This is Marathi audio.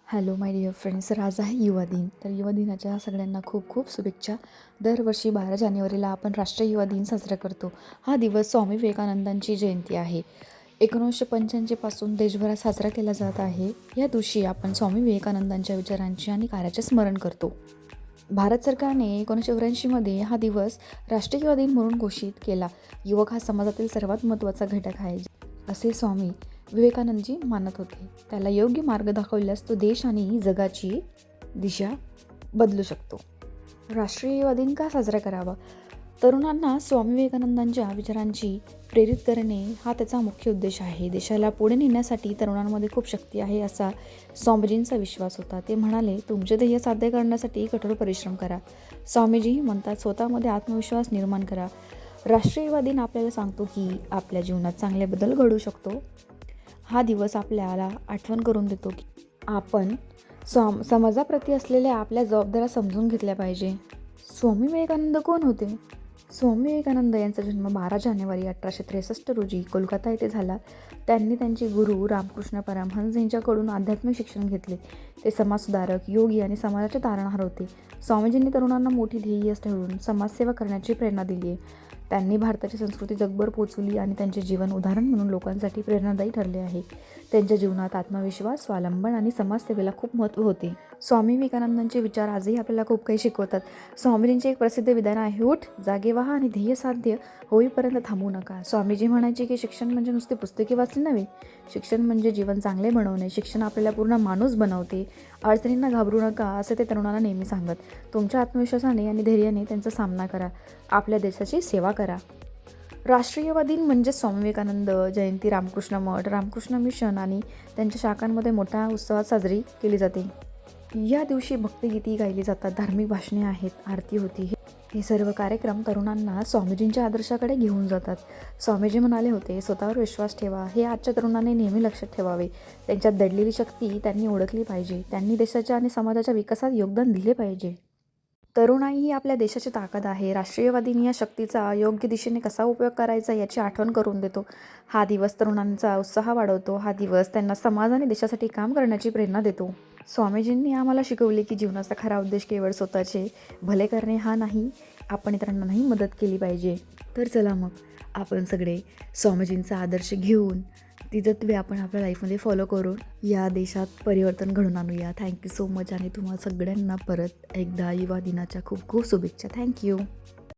Hello my dear friends. तर आज आहे युवा दिन. तर युवा दिनाच्या सगळ्यांना खूप खूप शुभेच्छा. दरवर्षी 12 जानेवारीला आपण राष्ट्रीय युवा दिन साजरा करतो. हा दिवस स्वामी विवेकानंदांची जयंती आहे. 1985 पासून देशभरात साजरा केला जात आहे. या दिवशी आपण स्वामी विवेकानंदांच्या विचारांची आणि कार्याचे स्मरण करतो. भारत सरकारने 1984 हा दिवस राष्ट्रीय युवा दिन म्हणून घोषित केला. युवक हा समाजातील सर्वात महत्त्वाचा घटक आहे असे स्वामी विवेकानंदजी मानत होते. त्याला योग्य मार्ग दाखवल्यास तो देश आणि जगाची दिशा बदलू शकतो. राष्ट्रीय युवा दिन का साजरा करावा? तरुणांना स्वामी विवेकानंदांच्या विचारांची प्रेरित करणे हा त्याचा मुख्य उद्देश आहे. देशाला पुढे नेण्यासाठी तरुणांमध्ये खूप शक्ती आहे असा स्वामीजींचा विश्वास होता. ते म्हणाले, तुमचे ध्येय साध्य करण्यासाठी कठोर परिश्रम करा. स्वामीजी म्हणतात, स्वतःमध्ये आत्मविश्वास निर्माण करा. राष्ट्रीय युवा दिन आपल्याला सांगतो की आपल्या जीवनात चांगले बदल घडू शकतो. हा दिवस आपल्याला आठवण करून देतो की आपण समाजाप्रती असलेल्या आपल्या जबाबदाऱ्या समजून घेतल्या पाहिजे. स्वामी विवेकानंद कोण होते? स्वामी विवेकानंद यांचा जन्म 12 जानेवारी 1863 रोजी कोलकाता येथे झाला. त्यांनी त्यांचे गुरु रामकृष्ण परमहंस यांच्याकडून आध्यात्मिक शिक्षण घेतले. ते समाजसुधारक, योगी आणि समाजाचे तारणहार होते. स्वामीजींनी तरुणांना मोठी ध्येय ठेवून समाजसेवा करण्याची प्रेरणा दिली आहे. त्यांनी भारताची संस्कृती जगभर पोचवली आणि त्यांचे जीवन उदाहरण म्हणून लोकांसाठी प्रेरणादायी ठरले आहे. त्यांच्या जीवनात आत्मविश्वास, स्वावलंबन आणि समाजसेवेला खूप महत्त्व होते. स्वामी विवेकानंदांचे विचार आजही आपल्याला खूप काही शिकवतात. स्वामीजींचे एक प्रसिद्ध विधान आहे, उठ, जागे व्हा आणि ध्येय साध्य होईपर्यंत थांबू नका. स्वामीजी म्हणायचे की शिक्षण म्हणजे नुसते पुस्तके वाचणे नव्हे, शिक्षण म्हणजे जीवन चांगले बनवणे. शिक्षण आपल्याला पूर्ण माणूस बनवते. अडचणींना घाबरू नका असे ते तरुणांना नेहमी सांगत. तुमच्या आत्मविश्वासाने आणि धैर्याने त्यांचा सामना करा. आपल्या देशाची सेवा करा. राष्ट्रीय युवा दिन म्हणजे स्वामी विवेकानंद जयंती रामकृष्ण मठ, रामकृष्ण मिशन आणि त्यांच्या शाखांमध्ये मोठ्या उत्सवात साजरी केली जाते. या दिवशी भक्तिगीती गायली जातात, धार्मिक भाषणे आहेत, आरती होती. हे सर्व कार्यक्रम तरुणांना स्वामीजींच्या आदर्शाकडे घेऊन जातात. स्वामीजी म्हणाले होते, स्वतःवर विश्वास ठेवा. हे आजच्या तरुणांनी नेहमी लक्षात ठेवावे. त्यांच्यात दडलेली शक्ती त्यांनी ओळखली पाहिजे. त्यांनी देशाच्या आणि समाजाच्या विकासात योगदान दिले पाहिजे. तरुणाई ही आपल्या देशाची ताकद आहे. राष्ट्रीय युवा दिन या शक्तीचा योग्य दिशेने कसा उपयोग करायचा याची आठवण करून देतो. हा दिवस तरुणांचा उत्साह वाढवतो. हा दिवस त्यांना समाज आणि देशासाठी काम करण्याची प्रेरणा देतो. स्वामीजींनी आम्हाला शिकवले की जीवनाचा खरा उद्देश केवळ स्वतःचे भले करणे हा नाही, आपण इतरांनाही मदत केली पाहिजे. तर चला मग आपण सगळे स्वामीजींचा आदर्श घेऊन ती तत्त्वे आपण आपल्या लाईफमध्ये फॉलो करून या देशात परिवर्तन घडवून आणूया. थँक्यू सो मच आणि तुम्हाला सगळ्यांना परत एकदा युवा दिनाच्या खूप खूप शुभेच्छा. थँक्यू.